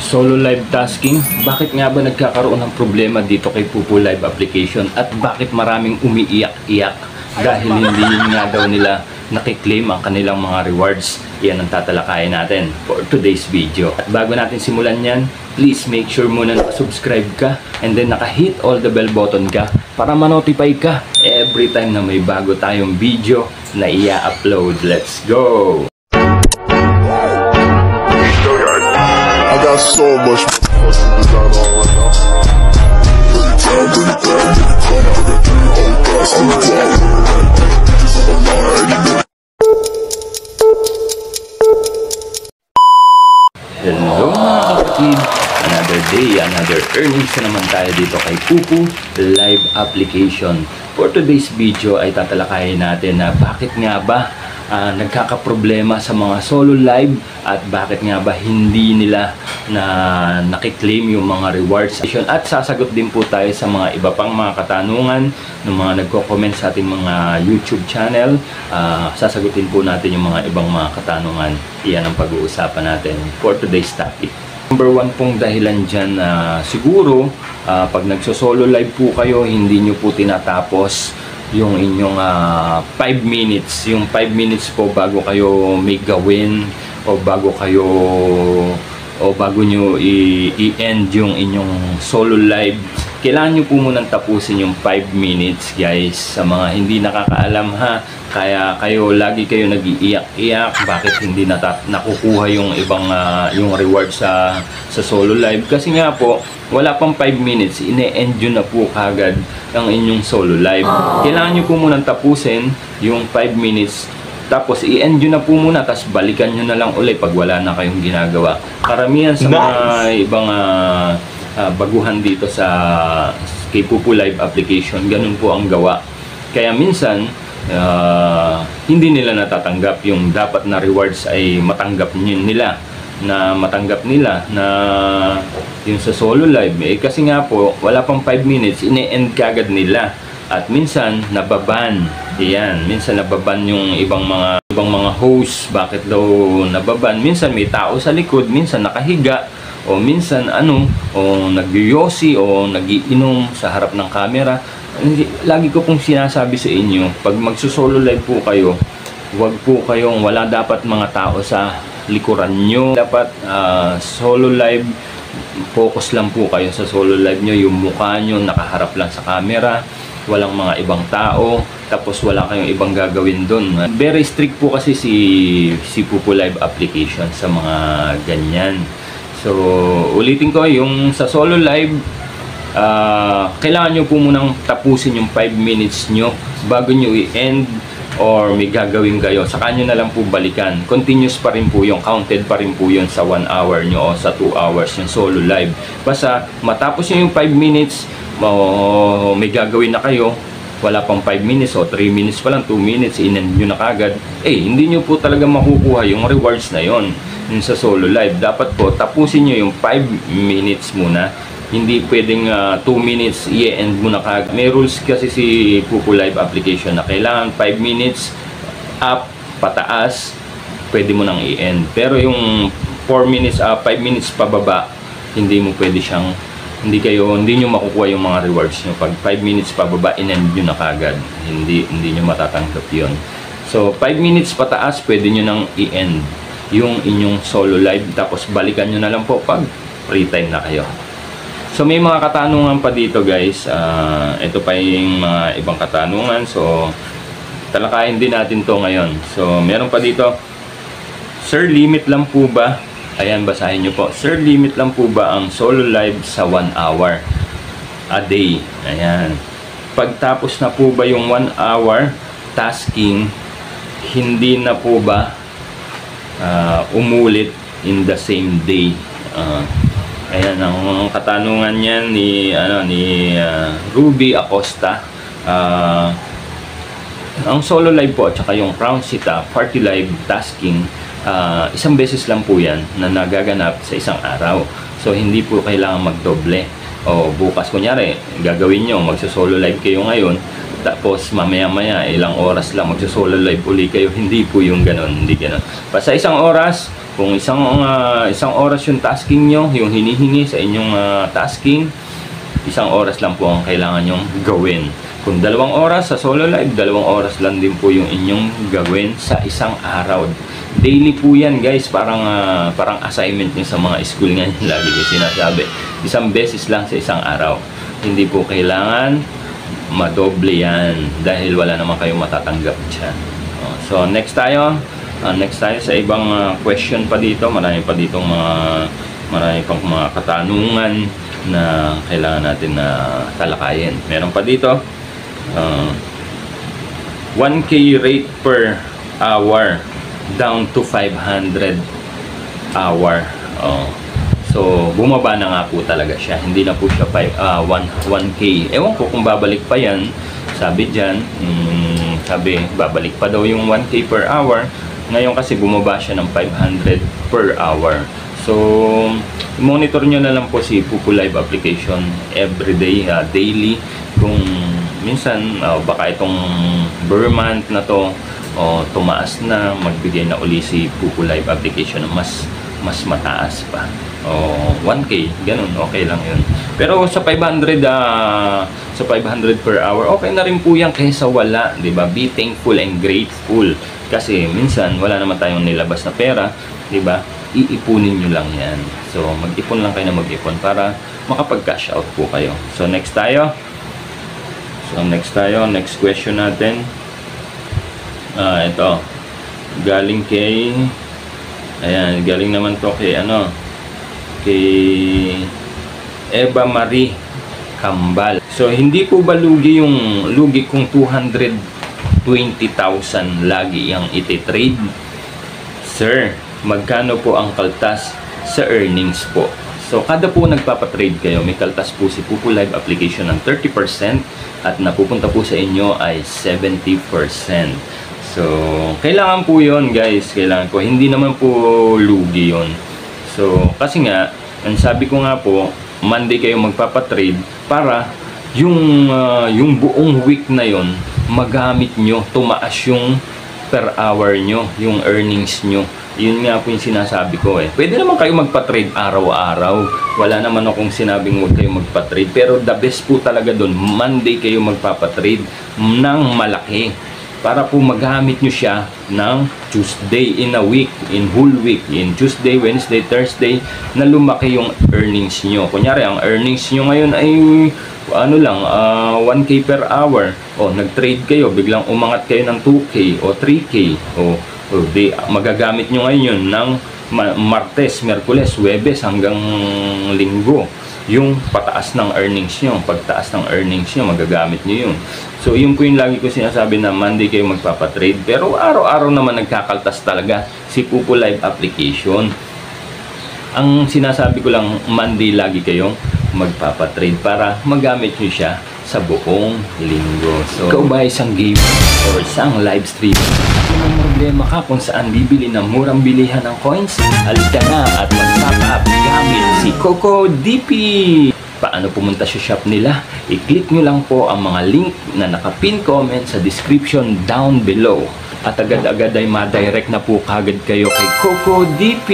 Solo live tasking, bakit nga ba nagkakaroon ng problema dito kay Pupu Live application at bakit maraming umiiyak-iyak dahil hindi nga daw nila nakiklaim ang kanilang mga rewards? Yan ang tatalakayin natin for today's video. At bago natin simulan yan, please make sure muna subscribe ka and then naka-hit all the bell button ka para ma-notify ka every time na may bago tayong video na i-upload. Let's go! I got so much fucking design on right now. Hello mga kapatid! Another day, another earnings na naman tayo dito kay Pupu Live application. For today's video ay tatalakayin natin na bakit nga ba nagkakaproblema sa mga solo live at bakit nga ba hindi nila nakiklaim yung mga rewards. At sasagot din po tayo sa mga iba pang mga katanungan ng mga nagko-comment sa ating mga YouTube channel. Sasagutin po natin yung mga ibang mga katanungan. Iyan ang pag-uusapan natin for today's topic. Number one pong dahilan dyan, siguro pag nagso-solo live po kayo, hindi nyo po tinatapos yung inyong 5 minutes. Yung 5 minutes po bago kayo may gawin o bago nyo i-end yung inyong solo live. Kailangan nyo po munang tapusin yung 5 minutes, guys. Sa mga hindi nakakaalam ha, kaya lagi kayo nag-iiyak-iyak bakit hindi nakukuha yung ibang yung reward sa solo live. Kasi nga po, wala pang 5 minutes, ine-end yun na po kagad ang inyong solo live. Kailangan nyo po munang tapusin yung 5 minutes, tapos i-end nyo na po muna, tapos balikan nyo na lang ulit pag wala na kayong ginagawa. Karamihan sa mga ibang baguhan dito sa kay Pupu Live application, ganun po ang gawa. Kaya minsan hindi nila natatanggap yung dapat na rewards ay matanggap nila na yung sa solo live. Kasi nga po wala pang 5 minutes, ine-end kagad nila at minsan nababan. Yan, minsan nababan yung ibang mga host. Bakit daw nababan? Minsan may tao sa likod, minsan nakahiga, o minsan o nagyoyosi o nagiinom sa harap ng camera. Lagi ko pong sinasabi sa inyo, pag magsusolo live po kayo, wala dapat mga tao sa likuran nyo. Dapat solo live, focus lang po kayo sa solo live nyo. Yung mukha nyo nakaharap lang sa camera, walang mga ibang tao, tapos wala kayong ibang gagawin doon. Very strict po kasi si Pupu Live application sa mga ganyan. So, ulitin ko, yung sa solo live, kailangan nyo po munang tapusin yung 5 minutes nyo bago nyo i-end or may gagawin kayo. Saka nyo na lang po balikan. Continuous pa rin po yung, counted pa rin po yun sa 1 hour nyo o sa 2 hours yung solo live. Basta matapos nyo yung 5 minutes, may gagawin na kayo, wala pang 5 minutes o 3 minutes pa lang, 2 minutes, in-end nyo na kagad, hindi nyo po talaga makukuha yung rewards na yon sa solo live. Dapat po tapusin nyo yung 5 minutes muna. Hindi pwedeng 2 minutes i-end mo na kagad. May rules kasi si Pupu Live application na kailangan 5 minutes up, pataas, pwede mo nang i-end. Pero yung 4 minutes, 5 minutes pababa, hindi mo pwede siyang, hindi nyo makukuha yung mga rewards nyo. Pag 5 minutes pababa, in-end nyo na kagad. Hindi nyo matatanggap yun. So 5 minutes pataas, pwede nyo nang i-end yung inyong solo live, tapos balikan nyo na lang po pag free time na kayo. So may mga katanungan pa dito, guys. Ito pa yung mga ibang katanungan, so talakayin din natin to ngayon. So meron pa dito, sir, limit lang po ba, ayan, basahin nyo po, sir, limit lang po ba ang solo live sa 1 hour a day? Ayan, pagtapos na po ba yung 1 hour tasking, hindi na po ba umulit in the same day? Ayan ang katanungan niyan ni Ruby Acosta. Ang solo live po at saka yung Crown Sita Party Live tasking, isang beses lang po yan na nagaganap sa isang araw. So hindi po kailangan magdoble. O bukas kunyari gagawin nyo, magsa-solo live kayo ngayon, tapos mamaya-maya ilang oras lang magso-solo live uli kayo. Hindi po yung ganun, hindi ganun. Basta isang oras, kung isang oras yung tasking nyo, yung hinihingi sa inyong tasking, isang oras lang po ang kailangan nyong gawin. Kung 2 oras sa solo live, 2 oras lang din po yung inyong gawin sa isang araw. Daily po yan guys, parang assignment nyo sa mga school nga lagi ko sinasabi. Isang beses lang sa isang araw. Hindi po kailangan madoble yan dahil wala naman kayong matatanggap dyan. So next tayo sa ibang question pa dito. Marami pang mga katanungan na kailangan natin na talakayin. Meron pa dito 1K rate per hour down to 500 hour. So bumaba na nga po talaga siya, hindi na po siya 1K. Ewan ko kung babalik pa yan. Sabi dyan, sabi babalik pa daw yung 1K per hour. Ngayon kasi bumaba siya ng 500 per hour. So monitor nyo na lang po si Pupu Live application everyday, daily. Kung minsan baka itong per month na to tumaas na, magbigay na uli si Pupu Live application ng mas mataas pa. 1K, ganun, okay lang yun. Pero sa 500 per hour, okay na rin po yan kaysa wala, di ba? Be thankful and grateful. Kasi minsan wala naman tayong nilabas na pera, di ba? Iipunin nyo lang yan. So mag-ipon lang kayo na mag-ipon para makapag-cash out po kayo. So next question natin. Ito. Galing kay galing naman to kay kay Eva Marie Kambal. So hindi po ba lugi kung 220,000 lagi yung iti-trade? Sir, magkano po ang kaltas sa earnings po? So kada po nagpapatrade kayo, may kaltas po si Pupu Live application ng 30% at napupunta po sa inyo ay 70%. So kailangan po yon guys, kailangan po, hindi naman po lugi yon. So kasi nga, ang sabi ko nga po, Monday kayo magpapatrade para yung buong week na yon magamit nyo, tumaas yung per hour nyo, yung earnings nyo. Yun nga po yung sinasabi ko eh. Pwede naman kayo magpa-trade araw-araw. Wala naman akong sinabing huwag kayo magpa-trade. Pero the best po talaga doon, Monday kayo magpapa-trade ng malaki. Para po magamit nyo siya ng Tuesday in a week, in whole week. In Tuesday, Wednesday, Thursday, na lumaki yung earnings nyo. Kunyari, ang earnings nyo ngayon ay 1K per hour. Nag-trade kayo, biglang umangat kayo ng 2K o 3K. Magagamit nyo ngayon yun ng Martes, Merkules, Huwebes hanggang Linggo. Yung pataas ng earnings nyo, pagtaas ng earnings nyo, magagamit nyo yun. So yun po yung lagi ko sinasabi na Monday kayo magpapatrade. Pero araw-araw naman nagkakaltas talaga si Pupu Live application. Ang sinasabi ko lang, Monday lagi kayong magpapatrade para magamit nyo siya sa buong linggo. So ikaw ba isang gamer or isang live streamer? Kung may problema ka kung saan bibili ng murang bilihan ng coins, halika na at mag-top up gamit si Coco DP. Paano pumunta sa shop nila? I-click nyo lang po ang mga link na nakapin comment sa description down below. At agad-agad ay ma-direct na po kagad kayo kay Coco DP.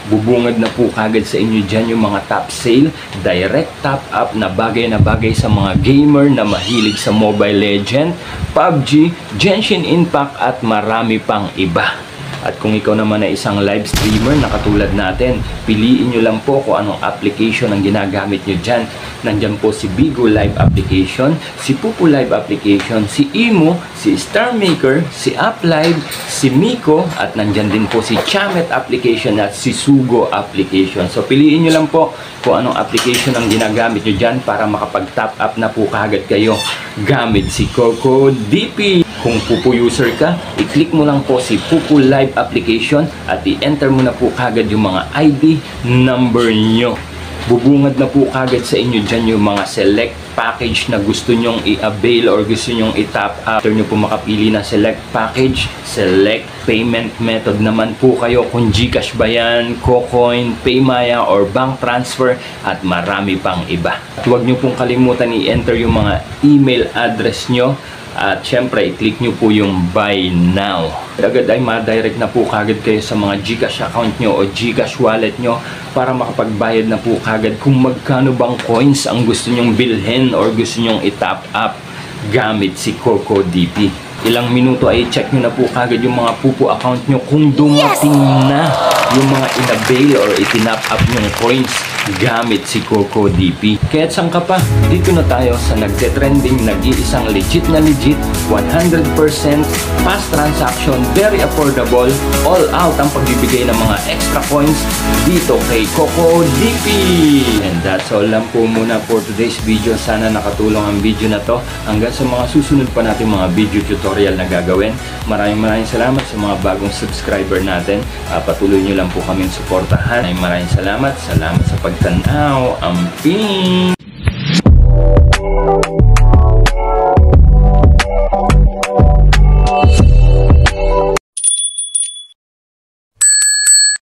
Bubungad na po kagad sa inyo dyan yung mga top sale, direct top up na bagay sa mga gamer na mahilig sa Mobile Legend, PUBG, Genshin Impact at marami pang iba. At kung ikaw naman ay isang live streamer na katulad natin, piliin nyo lang po kung anong application ang ginagamit nyo dyan. Nandyan po si Bigo Live application, si Pupu Live application, si Imo, si Star Maker, si Uplive, si Miko, at nandyan din po si Chamet application at si Sugo application. So piliin nyo lang po kung anong application ang ginagamit nyo dyan para makapag-top up na po kagad kayo gamit si Coco DP. Kung Pupu user ka, i-click mo lang po si Pupu Live application at i-enter mo na po kagad yung mga ID number nyo. bubungad na po kagad sa inyo dyan yung mga select package na gusto nyong i-avail or gusto nyong i-top up. After nyo po makapili na select package, select payment method naman po kayo kung GCash ba yan, Kucoin, Paymaya, or bank transfer, at marami pang iba. At huwag nyo pong kalimutan i-enter yung mga email address nyo. At syempre, i-click nyo po yung buy now. Agad ay ma-direct na po kagad kayo sa mga GCash account nyo o GCash wallet nyo para makapagbayad na po kagad kung magkano bang coins ang gusto nyong bilhin or gusto nyong i-top up gamit si CocoDP. Ilang minuto ay check nyo na po kagad yung mga pupo account nyo kung dumating na yung mga in-avail or itinap up nyong coins gamit si CocoDP. Kaya saan ka pa? Dito na tayo sa nagte-trending, nag-iisang legit 100% fast transaction, very affordable, all out ang pagbibigay ng mga extra coins dito kay CocoDP. And that's all lang po muna for today's video. Sana nakatulong ang video na to. Hanggang sa mga susunod pa natin mga video tutorial na gagawin. Maraming salamat sa mga bagong subscriber natin. Patuloy nyo lang po kaming suportahan. Maraming salamat sa pagtanaw. Amping!